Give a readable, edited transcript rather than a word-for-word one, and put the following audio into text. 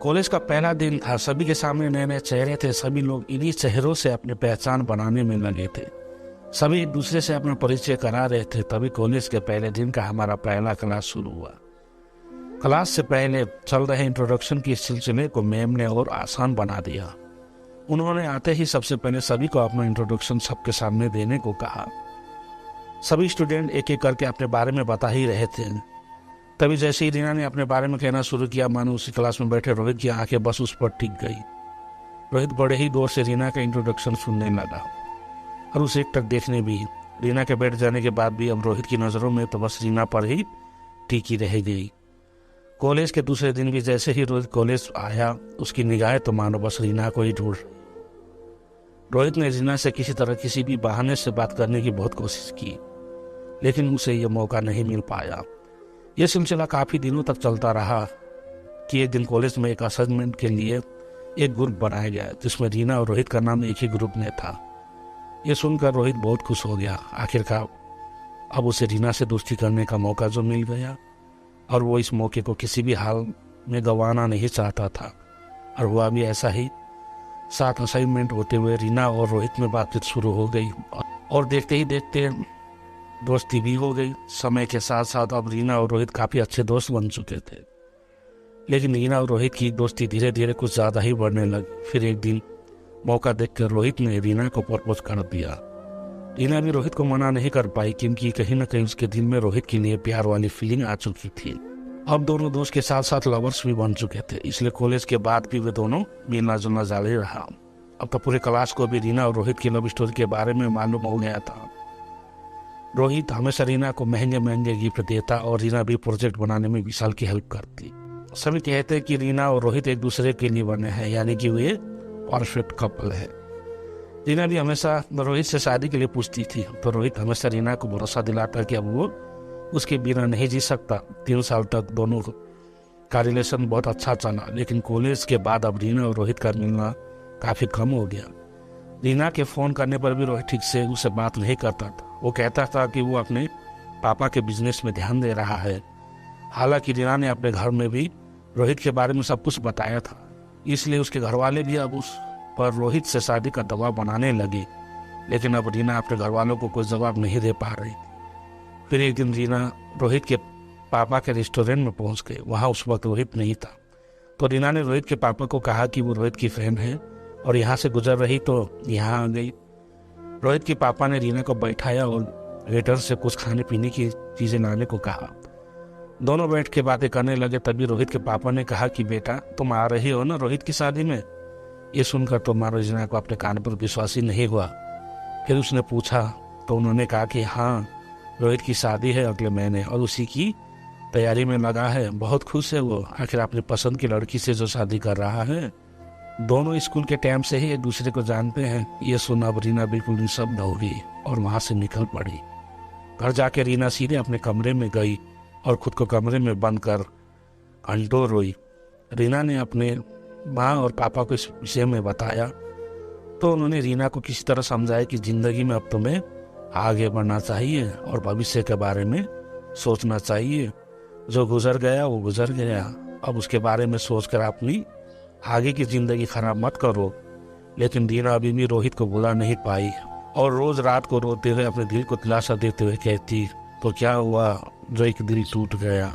College का पहला दिन था। सभी के सामने नए नए चेहरे थे। सभी लोग इन्हीं चेहरों से अपनी पहचान बनाने में लगे थे। सभी एक दूसरे से अपना परिचय करा रहे थे। तभी कॉलेज के पहले दिन का हमारा पहला क्लास शुरू हुआ। क्लास से पहले चल रहे इंट्रोडक्शन की सिलसिले को मैम ने और आसान बना दिया। उन्होंने आते ही सबसे पहले सभी को अपना इंट्रोडक्शन सबके सामने देने को कहा। सभी स्टूडेंट एक एक करके अपने बारे में बता ही रहे थे। तभी जैसे ही रीना ने अपने बारे में कहना शुरू किया, मानो उसी क्लास में बैठे रोहित की आंखें बस उस पर टिक गई। रोहित बड़े ही दौर से रीना का इंट्रोडक्शन सुनने लगा और उसे एक टक देखने भी। रीना के बैठ जाने के बाद भी अब रोहित की नज़रों में तो बस रीना पर ही टिकी रह गई। कॉलेज के दूसरे दिन भी जैसे ही रोहित कॉलेज आया, उसकी निगाहें तो मानो बस रीना को ही ढूंढ। रोहित ने रीना से किसी तरह किसी भी बहाने से बात करने की बहुत कोशिश की, लेकिन उसे यह मौका नहीं मिल पाया। यह सिलसिला काफ़ी दिनों तक चलता रहा कि एक दिन कॉलेज में एक असाइनमेंट के लिए एक ग्रुप बनाया गया, जिसमें रीना और रोहित का नाम एक ही ग्रुप में था। यह सुनकर रोहित बहुत खुश हो गया। आखिरकार अब उसे रीना से दोस्ती करने का मौका जो मिल गया, और वो इस मौके को किसी भी हाल में गंवाना नहीं चाहता था। और हुआ भी ऐसा ही। साथ असाइनमेंट होते हुए रीना और रोहित में बातचीत शुरू हो गई और देखते ही देखते दोस्ती भी हो गई। समय के साथ साथ अब रीना और रोहित काफ़ी अच्छे दोस्त बन चुके थे। लेकिन रीना और रोहित की दोस्ती धीरे धीरे कुछ ज़्यादा ही बढ़ने लगी। फिर एक दिन मौका देखकर रोहित ने रीना को प्रपोज कर दिया। रीना भी रोहित को मना नहीं कर पाई, क्योंकि कहीं ना कहीं उसके दिल में रोहित के लिए प्यार वाली फीलिंग आ चुकी थी। अब दोनों दोस्त के साथ साथ लवर्स भी बन चुके थे, इसलिए कॉलेज के बाद भी वे दोनों मिलना जुलना जारी रहा। अब तो पूरे क्लास को भी रीना और रोहित की लव स्टोरी के बारे में मालूम हो गया था। रोहित हमेशा रीना को महंगे महंगे गिफ्ट देता और रीना भी प्रोजेक्ट बनाने में विशाल की हेल्प करती। सभी कहते हैं कि रीना और रोहित एक दूसरे के लिए बने हैं, यानी कि वे परफेक्ट कपल है। रीना भी हमेशा रोहित से शादी के लिए पूछती थी, तो रोहित हमेशा रीना को भरोसा दिलाता कि अब वो उसके बिना नहीं जी सकता। 3 साल तक दोनों का रिलेशन बहुत अच्छा चला, लेकिन कॉलेज के बाद अब रीना और रोहित का मिलना काफ़ी कम हो गया। रीना के फ़ोन करने पर भी रोहित ठीक से उससे बात नहीं करता था। वो कहता था कि वो अपने पापा के बिजनेस में ध्यान दे रहा है। हालांकि रीना ने अपने घर में भी रोहित के बारे में सब कुछ बताया था, इसलिए उसके घर वाले भी अब उस पर रोहित से शादी का दबाव बनाने लगे। लेकिन अब रीना अपने घर वालों को कोई जवाब नहीं दे पा रही थी। फिर एक दिन रीना रोहित के पापा के रेस्टोरेंट में पहुंच गए। वहाँ उस वक्त रोहित नहीं था, तो रीना ने रोहित के पापा को कहा कि वो रोहित की फ्रेंड है और यहाँ से गुजर रही तो यहाँ आ गई। रोहित के पापा ने रीना को बैठाया और वेटर से कुछ खाने पीने की चीज़ें लाने को कहा। दोनों बैठ के बातें करने लगे। तभी रोहित के पापा ने कहा कि बेटा, तुम आ रही हो ना रोहित की शादी में। ये सुनकर तो मानो रीना को अपने कान पर विश्वास ही नहीं हुआ। फिर उसने पूछा तो उन्होंने कहा कि हाँ, रोहित की शादी है अगले महीने और उसी की तैयारी में लगा है। बहुत खुश है वो, आखिर अपनी पसंद की लड़की से जो शादी कर रहा है। दोनों स्कूल के टाइम से ही एक दूसरे को जानते हैं। ये सुना अब रीना बिल्कुल निःशब्द हो गई और वहाँ से निकल पड़ी। घर जाके रीना सीधे अपने कमरे में गई और खुद को कमरे में बंद कर घंटों रोई। रीना ने अपने माँ और पापा को इस विषय में बताया, तो उन्होंने रीना को किसी तरह समझाया कि ज़िंदगी में अब तुम्हें आगे बढ़ना चाहिए और भविष्य के बारे में सोचना चाहिए। जो गुजर गया वो गुजर गया, अब उसके बारे में सोचकर अपनी आगे की ज़िंदगी खराब मत करो। लेकिन रीना अभी भी रोहित को भुला नहीं पाई और रोज़ रात को रोते हुए अपने दिल को दिलासा देते हुए कहती, तो क्या हुआ जो एक दिल टूट गया।